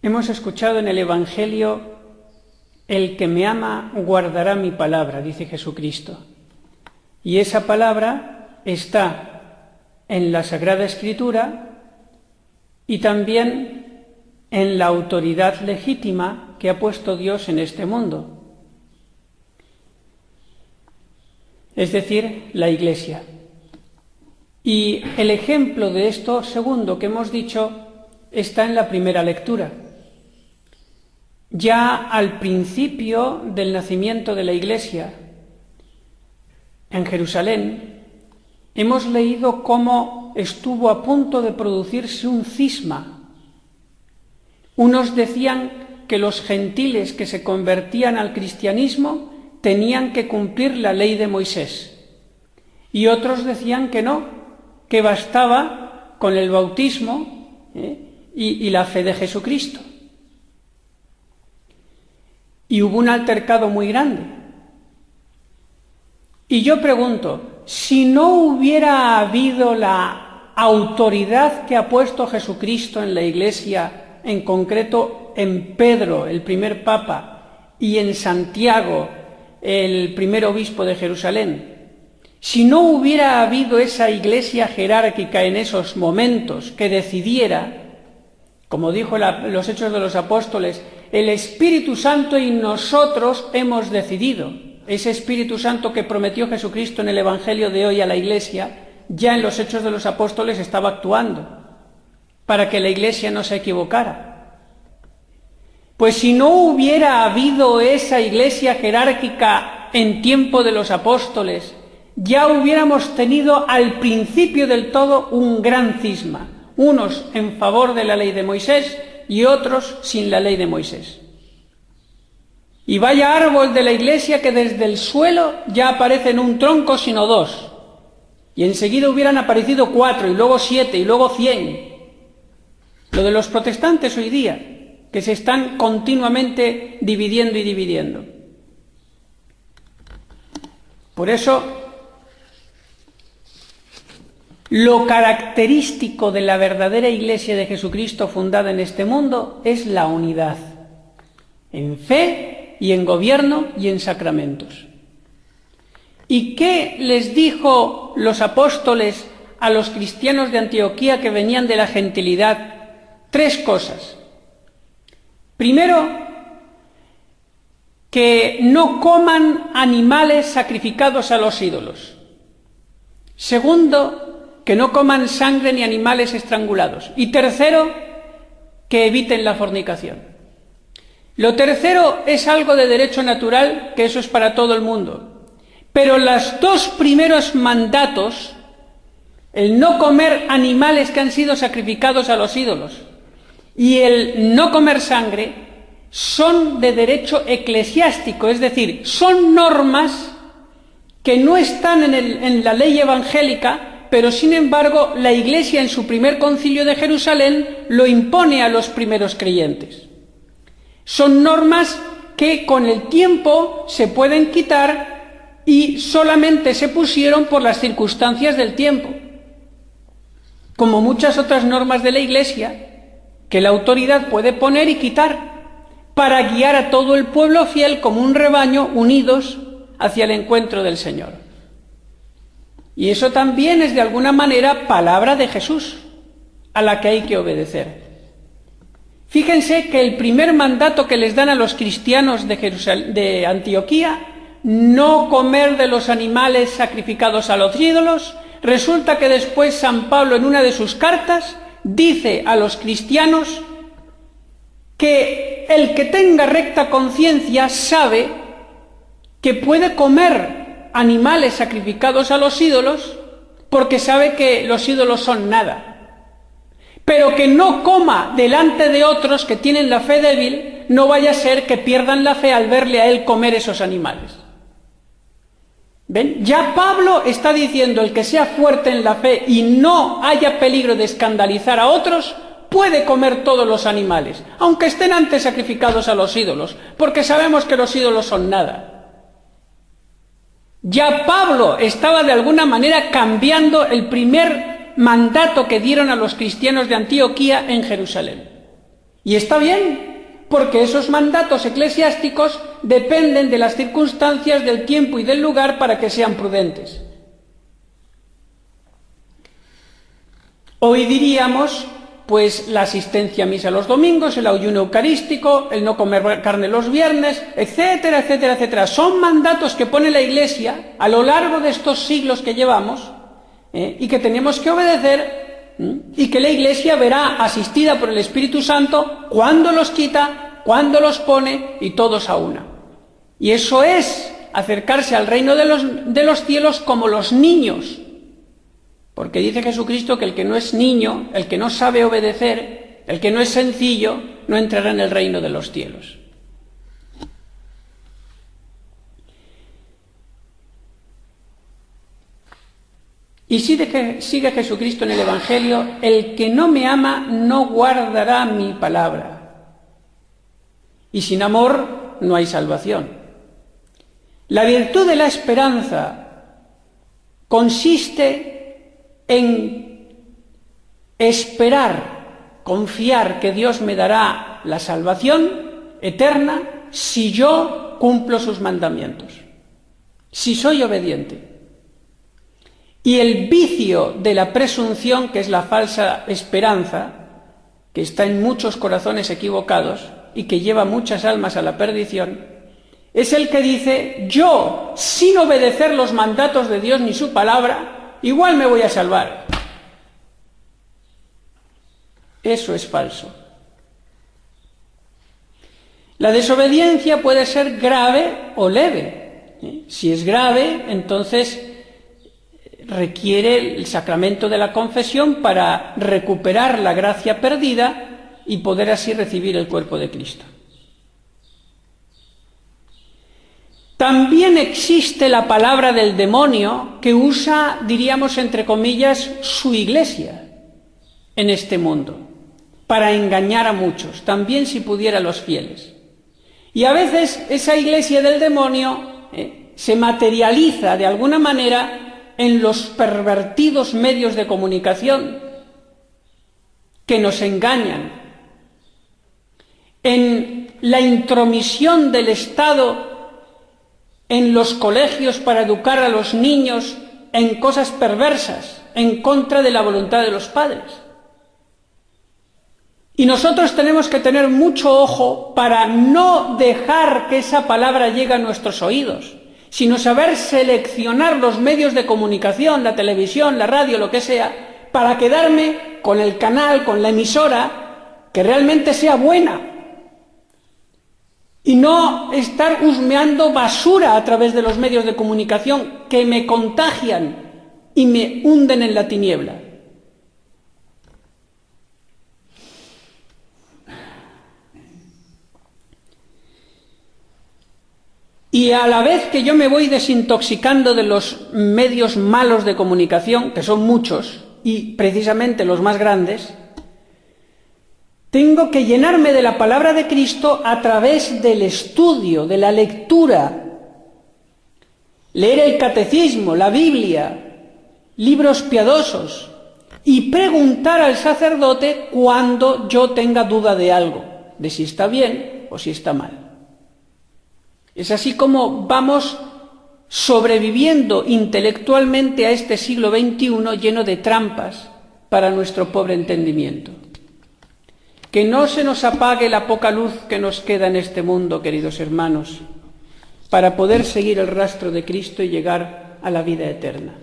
Hemos escuchado en el Evangelio: el que me ama guardará mi palabra, dice Jesucristo. Y esa palabra está en la Sagrada Escritura y también en la autoridad legítima que ha puesto Dios en este mundo, es decir, la Iglesia. Y el ejemplo de esto segundo que hemos dicho está en la primera lectura. Ya al principio del nacimiento de la Iglesia, en Jerusalén, hemos leído cómo estuvo a punto de producirse un cisma. Unos decían que los gentiles que se convertían al cristianismo tenían que cumplir la ley de Moisés, y otros decían que no, que bastaba con el bautismo y la fe de Jesucristo. Y hubo un altercado muy grande. Y yo pregunto, si no hubiera habido la autoridad que ha puesto Jesucristo en la Iglesia, en concreto en Pedro, el primer papa, y en Santiago, el primer obispo de Jerusalén, si no hubiera habido esa Iglesia jerárquica en esos momentos que decidiera, como dijo los Hechos de los Apóstoles, el Espíritu Santo y nosotros hemos decidido. Ese Espíritu Santo que prometió Jesucristo en el Evangelio de hoy a la Iglesia, ya en los Hechos de los Apóstoles estaba actuando, para que la Iglesia no se equivocara. Pues si no hubiera habido esa Iglesia jerárquica en tiempo de los apóstoles, ya hubiéramos tenido al principio del todo un gran cisma, unos en favor de la ley de Moisés y otros sin la ley de Moisés. Y vaya árbol de la Iglesia que desde el suelo ya aparece en un tronco sino dos, y enseguida hubieran aparecido 4 y luego 7 y luego 100. Lo de los protestantes hoy día, que se están continuamente dividiendo y dividiendo. Por eso, lo característico de la verdadera Iglesia de Jesucristo fundada en este mundo es la unidad, en fe y en gobierno y en sacramentos. ¿Y qué les dijo los apóstoles a los cristianos de Antioquía que venían de la gentilidad? 3 cosas. Primero, que no coman animales sacrificados a los ídolos. Segundo, que no coman sangre ni animales estrangulados. Y tercero, que eviten la fornicación. Lo tercero es algo de derecho natural, que eso es para todo el mundo. Pero los 2 primeros mandatos, el no comer animales que han sido sacrificados a los ídolos y el no comer sangre, son de derecho eclesiástico, es decir, son normas que no están en la ley evangélica, pero sin embargo la Iglesia en su primer concilio de Jerusalén lo impone a los primeros creyentes. Son normas que con el tiempo se pueden quitar y solamente se pusieron por las circunstancias del tiempo, como muchas otras normas de la Iglesia que la autoridad puede poner y quitar para guiar a todo el pueblo fiel como un rebaño unidos hacia el encuentro del Señor. Y eso también es de alguna manera palabra de Jesús, a la que hay que obedecer. Fíjense que el primer mandato que les dan a los cristianos de Antioquía, no comer de los animales sacrificados a los ídolos, resulta que después San Pablo en una de sus cartas dice a los cristianos que el que tenga recta conciencia sabe que puede comer animales sacrificados a los ídolos porque sabe que los ídolos son nada, pero que no coma delante de otros que tienen la fe débil, no vaya a ser que pierdan la fe al verle a él comer esos animales. ¿Ven? Ya Pablo está diciendo: el que sea fuerte en la fe y no haya peligro de escandalizar a otros, puede comer todos los animales, aunque estén antes sacrificados a los ídolos, porque sabemos que los ídolos son nada. Ya Pablo estaba de alguna manera cambiando el primer mandato que dieron a los cristianos de Antioquía en Jerusalén. Y está bien, porque esos mandatos eclesiásticos dependen de las circunstancias, del tiempo y del lugar para que sean prudentes. Hoy diríamos, pues, la asistencia a misa los domingos, el ayuno eucarístico, el no comer carne los viernes, etcétera, etcétera, etcétera. Son mandatos que pone la Iglesia a lo largo de estos siglos que llevamos, y que tenemos que obedecer, y que la Iglesia verá asistida por el Espíritu Santo cuando los quita, cuando los pone, y todos a una. Y eso es acercarse al reino de los cielos como los niños. Porque dice Jesucristo que el que no es niño, el que no sabe obedecer, el que no es sencillo, no entrará en el reino de los cielos. Y sigue Jesucristo en el Evangelio: el que no me ama no guardará mi palabra. Y sin amor no hay salvación. La virtud de la esperanza consiste en esperar, confiar que Dios me dará la salvación eterna si yo cumplo sus mandamientos, si soy obediente. Y el vicio de la presunción, que es la falsa esperanza, que está en muchos corazones equivocados y que lleva muchas almas a la perdición, es el que dice: yo, sin obedecer los mandatos de Dios ni su palabra, igual me voy a salvar. Eso es falso. La desobediencia puede ser grave o leve. Si es grave, entonces requiere el sacramento de la confesión para recuperar la gracia perdida y poder así recibir el cuerpo de Cristo. También existe la palabra del demonio que usa, diríamos entre comillas, su iglesia en este mundo, para engañar a muchos, también si pudiera a los fieles. Y a veces esa iglesia del demonio se materializa de alguna manera en los pervertidos medios de comunicación que nos engañan, en la intromisión del Estado en los colegios para educar a los niños en cosas perversas, en contra de la voluntad de los padres. Y nosotros tenemos que tener mucho ojo para no dejar que esa palabra llegue a nuestros oídos, sino saber seleccionar los medios de comunicación, la televisión, la radio, lo que sea, para quedarme con el canal, con la emisora, que realmente sea buena, y no estar husmeando basura a través de los medios de comunicación que me contagian y me hunden en la tiniebla. Y a la vez que yo me voy desintoxicando de los medios malos de comunicación, que son muchos, y precisamente los más grandes, tengo que llenarme de la palabra de Cristo a través del estudio, de la lectura, leer el catecismo, la Biblia, libros piadosos, y preguntar al sacerdote cuando yo tenga duda de algo, de si está bien o si está mal. Es así como vamos sobreviviendo intelectualmente a este siglo XXI lleno de trampas para nuestro pobre entendimiento. Que no se nos apague la poca luz que nos queda en este mundo, queridos hermanos, para poder seguir el rastro de Cristo y llegar a la vida eterna.